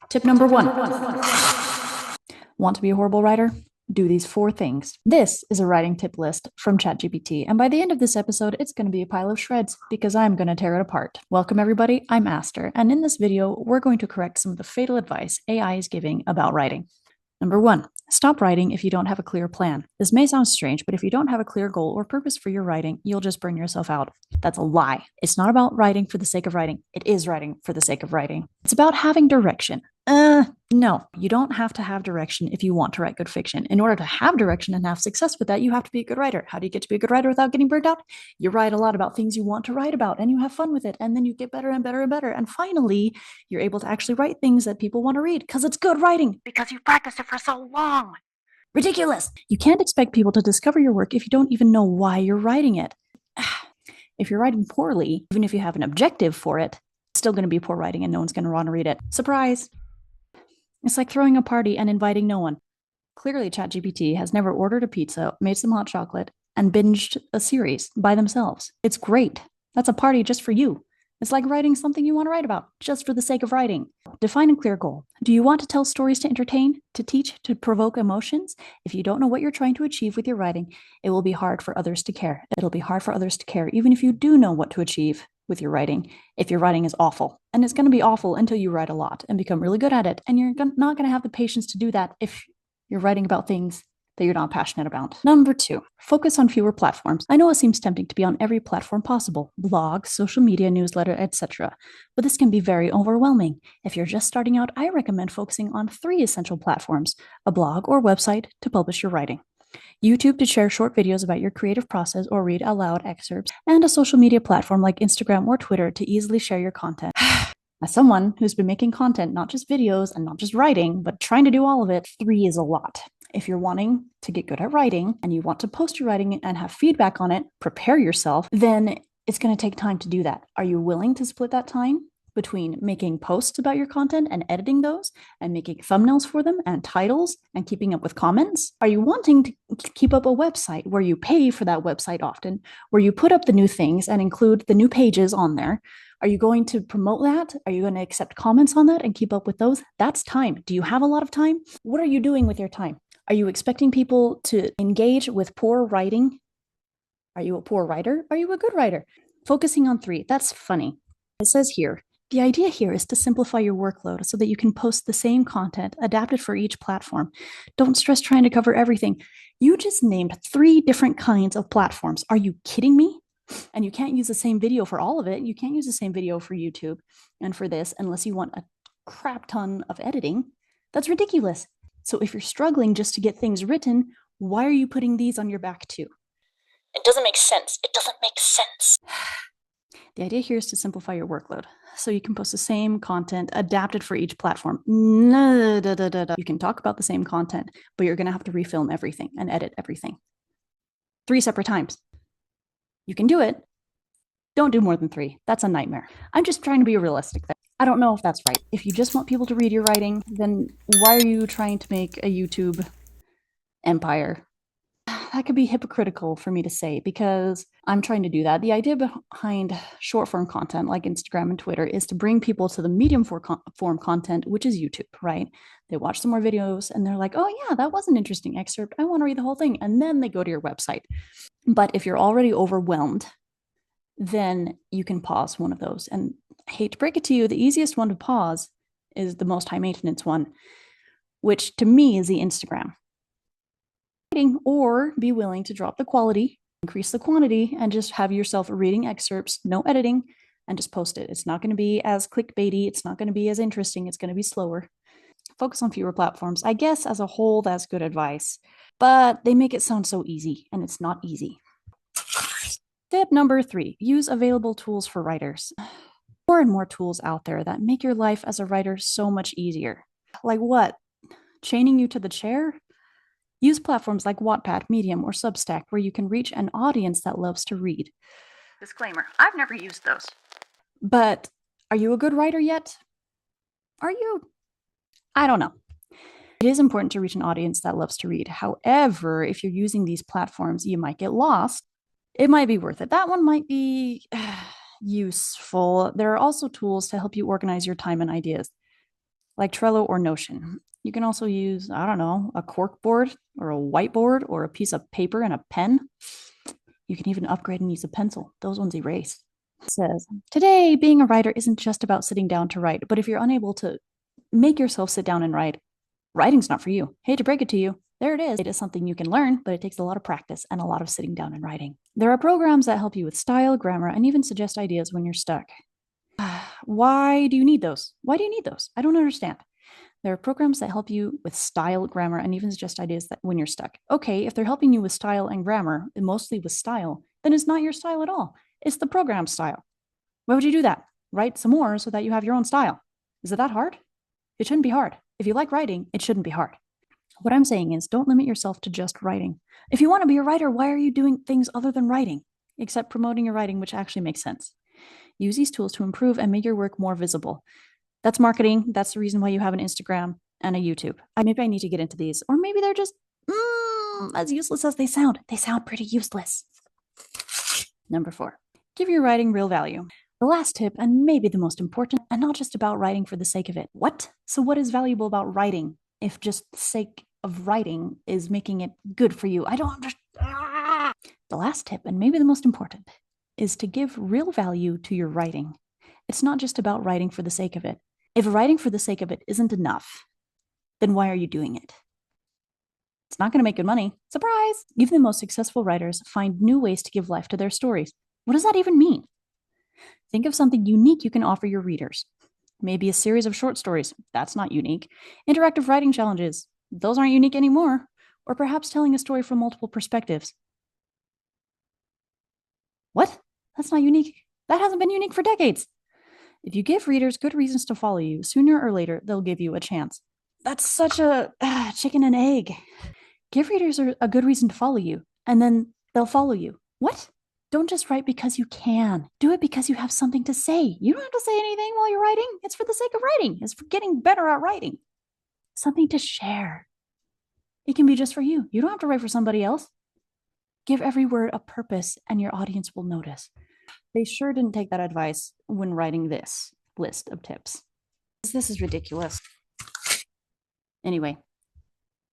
Tip number one. Want to be a horrible writer? Do these 4 things. This is a writing tip list from ChatGPT, and by the end of this episode, it's going to be a pile of shreds because I'm going to tear it apart. Welcome everybody, I'm Aster, and in this video, we're going to correct some of the fatal advice AI is giving about writing. Number 1, stop writing if you don't have a clear plan. This may sound strange, but if you don't have a clear goal or purpose for your writing, you'll just burn yourself out. That's a lie. It's not about writing for the sake of writing. It is writing for the sake of writing. It's about having direction. No, you don't have to have direction if you want to write good fiction. In order to have direction and have success with that, you have to be a good writer. How do you get to be a good writer without getting burnt out? You write a lot about things you want to write about and you have fun with it. And then you get better and better and better. And finally, you're able to actually write things that people want to read because it's good writing, because you've practiced it for so long. Ridiculous. You can't expect people to discover your work if you don't even know why you're writing it. If you're writing poorly, even if you have an objective for it, it's still going to be poor writing and no one's going to want to read it. Surprise. It's like throwing a party and inviting no one. Clearly, ChatGPT has never ordered a pizza, made some hot chocolate, and binged a series by themselves. It's great. That's a party just for you. It's like writing something you want to write about, just for the sake of writing. Define a clear goal. Do you want to tell stories to entertain, to teach, to provoke emotions? If you don't know what you're trying to achieve with your writing, it will be hard for others to care. It'll be hard for others to care, even if you do know what to achieve with your writing, if your writing is awful. And it's going to be awful until you write a lot and become really good at it. And you're not going to have the patience to do that if you're writing about things that you're not passionate about. Number 2, focus on fewer platforms. I know it seems tempting to be on every platform possible, blog, social media, newsletter, etc. But this can be very overwhelming. If you're just starting out, I recommend focusing on 3 essential platforms, a blog or website to publish your writing, YouTube to share short videos about your creative process or read aloud excerpts, and a social media platform like Instagram or Twitter to easily share your content. As someone who's been making content, not just videos and not just writing, but trying to do all of it, 3 is a lot. If you're wanting to get good at writing and you want to post your writing and have feedback on it, prepare yourself, then it's going to take time to do that. Are you willing to split that time between making posts about your content and editing those and making thumbnails for them and titles and keeping up with comments? Are you wanting to keep up a website where you pay for that website often, where you put up the new things and include the new pages on there? Are you going to promote that? Are you going to accept comments on that and keep up with those? That's time. Do you have a lot of time? What are you doing with your time? Are you expecting people to engage with poor writing? Are you a poor writer? Are you a good writer? Focusing on 3, that's funny. It says here, the idea here is to simplify your workload so that you can post the same content adapted for each platform. Don't stress trying to cover everything. You just named 3 different kinds of platforms. Are you kidding me? And you can't use the same video for all of it. You can't use the same video for YouTube and for this unless you want a crap ton of editing. That's ridiculous. So if you're struggling just to get things written, why are you putting these on your back too? It doesn't make sense. It doesn't make sense. The idea here is to simplify your workload so you can post the same content adapted for each platform. You can talk about the same content, but you're going to have to refilm everything and edit everything 3 separate times. You can do it. Don't do more than 3. That's a nightmare. I'm just trying to be realistic there. I don't know if that's right. If you just want people to read your writing, then why are you trying to make a YouTube empire? That could be hypocritical for me to say because I'm trying to do that. The idea behind short form content like Instagram and Twitter is to bring people to the medium form content, which is YouTube, right? They watch some more videos and they're like, oh yeah, that was an interesting excerpt. I want to read the whole thing. And then they go to your website. But if you're already overwhelmed, then you can pause one of those. And I hate to break it to you, the easiest one to pause is the most high maintenance one, which to me is the Instagram. Or be willing to drop the quality, increase the quantity, and just have yourself reading excerpts, no editing, and just post it. It's not going to be as clickbaity. It's not going to be as interesting. It's going to be slower. Focus on fewer platforms. I guess as a whole, that's good advice, but they make it sound so easy, and it's not easy. Tip number 3, use available tools for writers. More and more tools out there that make your life as a writer so much easier. Like what? Chaining you to the chair? Use platforms like Wattpad, Medium, or Substack where you can reach an audience that loves to read. Disclaimer, I've never used those. But are you a good writer yet? Are you? I don't know. It is important to reach an audience that loves to read. However, if you're using these platforms, you might get lost. It might be worth it. That one might be useful. There are also tools to help you organize your time and ideas. like Trello or Notion. You can also use, I don't know, a cork board or a whiteboard or a piece of paper and a pen. You can even upgrade and use a pencil. Those ones erase. It says, today, being a writer isn't just about sitting down to write, but if you're unable to make yourself sit down and write, writing's not for you. Hate to break it to you. There it is. It is something you can learn, but it takes a lot of practice and a lot of sitting down and writing. There are programs that help you with style, grammar, and even suggest ideas when you're stuck. Why do you need those? Why do you need those? I don't understand. There are programs that help you with style, grammar, and even suggest ideas that when you're stuck. Okay, if they're helping you with style and grammar, and mostly with style, then it's not your style at all. It's the program style. Why would you do that? Write some more so that you have your own style. Is it that hard? It shouldn't be hard. If you like writing, it shouldn't be hard. What I'm saying is don't limit yourself to just writing. If you want to be a writer, why are you doing things other than writing? Except promoting your writing, which actually makes sense. Use these tools to improve and make your work more visible. That's marketing. That's the reason why you have an Instagram and a YouTube. Maybe I need to get into these, or maybe they're just as useless as they sound. They sound pretty useless. Number 4, give your writing real value. The last tip, and maybe the most important, and not just about writing for the sake of it. What? So what is valuable about writing if just the sake of writing is making it good for you? I don't understand. The last tip, and maybe the most important, is to give real value to your writing. It's not just about writing for the sake of it. If writing for the sake of it isn't enough, then why are you doing it? It's not going to make good money. Surprise! Even the most successful writers find new ways to give life to their stories. What does that even mean? Think of something unique you can offer your readers. Maybe a series of short stories. That's not unique. Interactive writing challenges. Those aren't unique anymore. Or perhaps telling a story from multiple perspectives. What? That's not unique. That hasn't been unique for decades. If you give readers good reasons to follow you, sooner or later, they'll give you a chance. That's such a chicken and egg. Give readers a good reason to follow you, and then they'll follow you. What? Don't just write because you can. Do it because you have something to say. You don't have to say anything while you're writing. It's for the sake of writing. It's for getting better at writing. Something to share. It can be just for you. You don't have to write for somebody else. Give every word a purpose, and your audience will notice. They sure didn't take that advice when writing this list of tips. This is ridiculous. Anyway,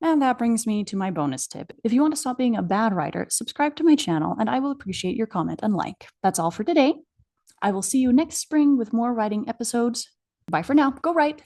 and that brings me to my bonus tip. If you want to stop being a bad writer, subscribe to my channel and I will appreciate your comment and like. That's all for today. I will see you next spring with more writing episodes. Bye for now. Go write.